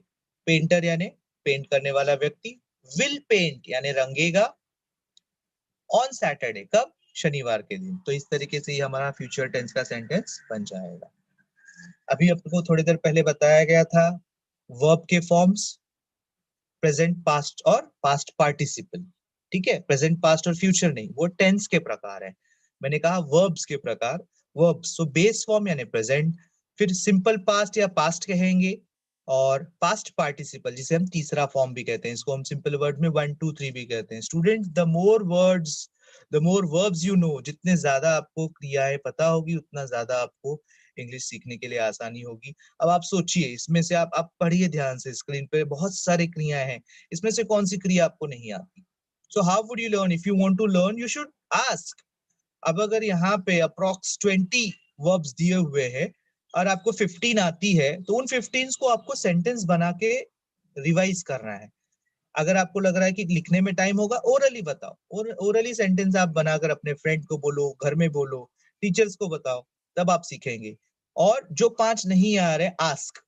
Painter यानी पेंट करने वाला व्यक्ति, विल पेंट यानी रंगेगा, ऑन सैटरडे कब, शनिवार के दिन। तो इस तरीके से ये हमारा फ्यूचर टेंस का सेंटेंस बन जाएगा। अभी आपको थोड़ी देर पहले बताया गया था वर्ब के फॉर्म्स, प्रेजेंट पास्ट और पास्ट पार्टिसिपल। ठीक है, प्रेजेंट पास्ट और फ्यूचर नहीं, वो टेंस के प्रकार है। मैंने कहा वर्ब्स के प्रकार, वर्ब्स सो बेस फॉर्म यानी प्रेजेंट, फिर सिंपल पास्ट या पास्ट कहेंगे, और पास्ट पार्टिसिपल जिसे हम तीसरा फॉर्म भी कहते हैं, इसको हम सिंपल वर्ड में 1 2 3 भी कहते हैं। Students, the more words, the more verbs you know, जितने ज्यादा आपको क्रियाएं पता होगी उतना ज्यादा आपको इंग्लिश सीखने के लिए आसानी होगी। अब आप सोचिए, इसमें से आप पढ़िए ध्यान से, स्क्रीन पे बहुत सारी क्रियाएं हैं, इसमें से कौन सी क्रिया आपको नहीं आती? So how would you learn? If you want to learn you should ask. अब अगर यहाँ पे अप्रोक्स 20 वर्ब्स दिए हुए हैं और आपको 15 आती है, तो उन 15 को आपको सेंटेंस बना के रिवाइज करना है। अगर आपको लग रहा है कि लिखने में टाइम होगा, ओरली बताओ, और ओरली सेंटेंस आप बनाकर अपने फ्रेंड को बोलो, घर में बोलो, टीचर्स को बताओ, तब आप सीखेंगे। और जो 5 नहीं आ रहे, आस्क।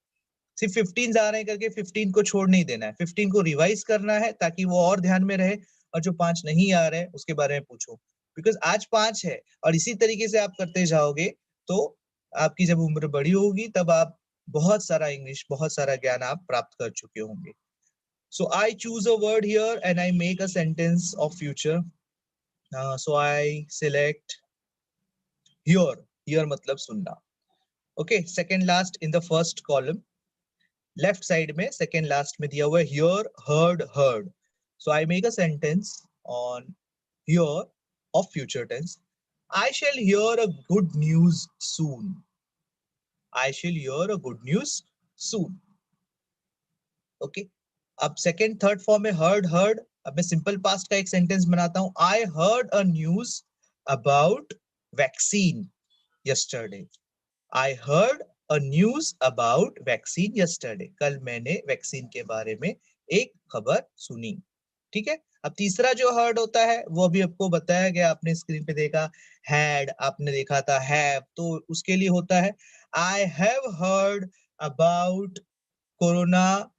सिर्फ 15 आ रहे हैं करके 15 को छोड़ नहीं देना है, 15 को रिवाइज करना है ताकि वो और ध्यान में रहे, और जो 5 नहीं आ रहे हैं उसके बारे में पूछो। बिकॉज आज 5 है और इसी तरीके से आप करते जाओगे तो आपकी जब उम्र बड़ी होगी तब आप बहुत सारा इंग्लिश, बहुत सारा ज्ञान आप प्राप्त कर चुके होंगे। So I choose a word here and I make a sentence of future. So I select here. Here मतलब सुनना. Okay, second last in the first column. Left side में second last में दिया हुआ है here, heard, heard. So I make a sentence on here of future tense. I shall hear a good news soon. I shall hear a good news soon. Okay. अब सेकेंड थर्ड फॉर्म में हर्ड, हर्ड। अब मैं सिंपल पास्ट का एक सेंटेंस बनाता हूं, I heard a news about vaccine yesterday. I heard a news about vaccine yesterday, कल मैंने वैक्सीन के बारे में एक खबर सुनी। ठीक है। अब तीसरा जो हर्ड होता है वो अभी आपको बताया गया, आपने स्क्रीन पे देखा, हैड आपने देखा था, हैव, तो उसके लिए होता है I have heard about corona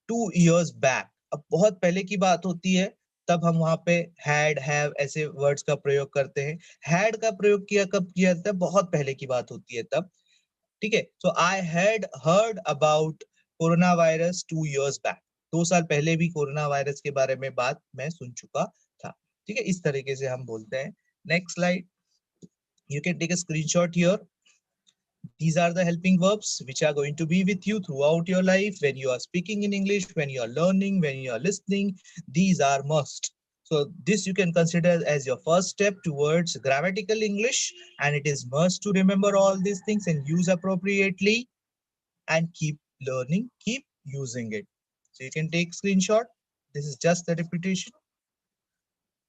2 years back. अब बहुत पहले की बात होती है, तब हम वहां पे हैड, हैव ऐसे वर्ड्स का प्रयोग करते हैं। हैड का प्रयोग किया कब किया जाता है? बहुत पहले की बात होती है तब। ठीक है। So I had heard about corona virus 2 years back. 2 साल पहले भी कोरोना वायरस के बारे में बात मैं सुन चुका था। ठीक है, इस तरीके से हम बोलते हैं। Next slide, you can take a screenshot here. These are the helping verbs which are going to be with you throughout your life. When you are speaking in English, when you are learning, when you are listening, these are must. So this you can consider as your first step towards grammatical English, and it is must to remember all these things and use appropriately and keep learning, keep using it. So you can take screenshot. This is just the repetition.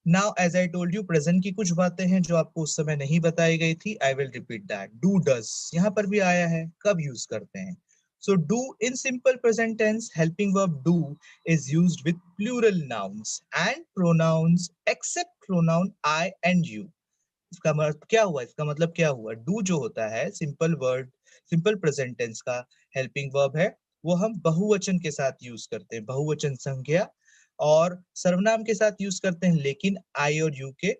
Now, as I told you, present की कुछ बातें हैं जो आपको उस समय नहीं बताई गई थी. I will repeat that. Do, does यहाँ पर भी आया है, कब यूज करते हैं? So do in simple present tense, helping verb do is used with plural nouns and pronouns except pronoun I and you. इसका मतलब क्या हुआ? इसका मतलब क्या हुआ? Do जो होता है simple word, simple present tense का हेल्पिंग वर्ब है, वो हम बहुवचन के साथ यूज करते हैं, बहुवचन संज्ञा और सर्वनाम के साथ यूज करते हैं, लेकिन आई और यू के।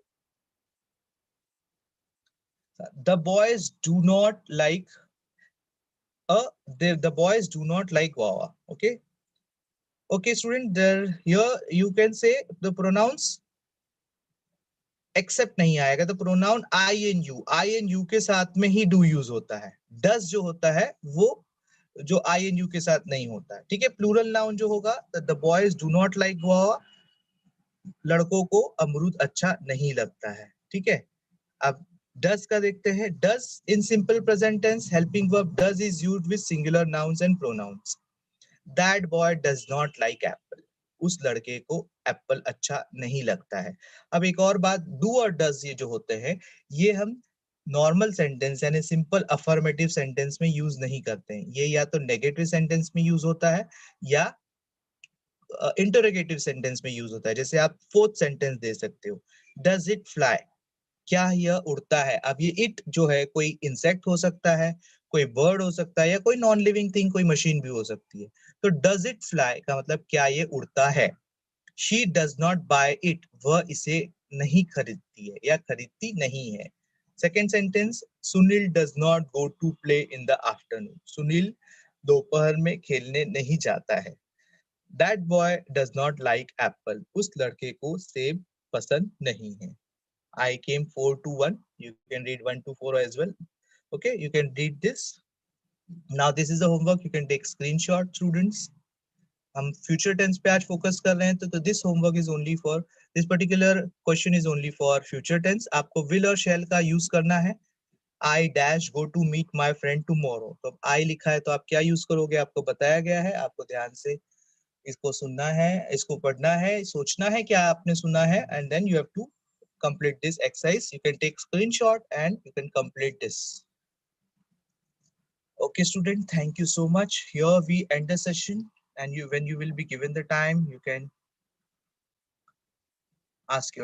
The boys do not like the boys do not like guava. Okay, okay student, there here you can say the pronouns except नहीं आएगा, तो प्रोनाउन आई एन यू के साथ में ही डू यूज होता है। डस जो होता है वो जो आई एन यू के साथ नहीं होता है। ठीक है, प्लूरल नाउन जो होगा, the boys do not like guava, लड़कों को अमरूद अच्छा नहीं लगता है। ठीक है, अब डस का देखते हैं। Does in simple present tense helping verb does is used with singular nouns and pronouns. That boy does not like apple, उस लड़के को एप्पल अच्छा नहीं लगता है। अब एक और बात, डू और डज ये जो होते हैं, ये हम नॉर्मल सेंटेंस यानी सिंपल अफर्मेटिव सेंटेंस में यूज नहीं करते हैं। ये या तो नेगेटिव सेंटेंस में यूज होता है या इंटरोगेटिव सेंटेंस में यूज होता है। जैसे आप फोर्थ सेंटेंस दे सकते हो, डज इट फ्लाई, क्या यह उड़ता है? अब ये इट जो है कोई इंसेक्ट हो सकता है, कोई बर्ड हो सकता है, या कोई नॉन लिविंग थिंग, कोई मशीन भी हो सकती है। तो डज इट फ्लाई का मतलब क्या ये उड़ता है? She does not buy it, वह इसे नहीं खरीदती है या खरीदती नहीं है। Second sentence, Sunil does not go to play in the afternoon, Sunil दोपहर में खेलने नहीं जाता है। That boy does not like apple, उस लड़के को सेब पसंद नहीं है। I came 4 to 1. You can read 1 to 4 as well. Okay, you can read this. Now this is the homework. You can take screenshot, students. हम future tense पे आज focus कर रहे हैं, तो this homework is only for this particular question is only for future tense. आपको will और shall का use करना है. I dash go to meet my friend tomorrow. तो I लिखा है तो आप क्या use करोगे, आपको बताया गया है, आपको ध्यान से इसको सुनना है, इसको पढ़ना है, सोचना है क्या आपने सुना है, and then you have to complete this exercise. You can take screenshot and you can complete this. Okay, student, thank you so much. Here we end the session, and you, when you will be given the time, you can ask your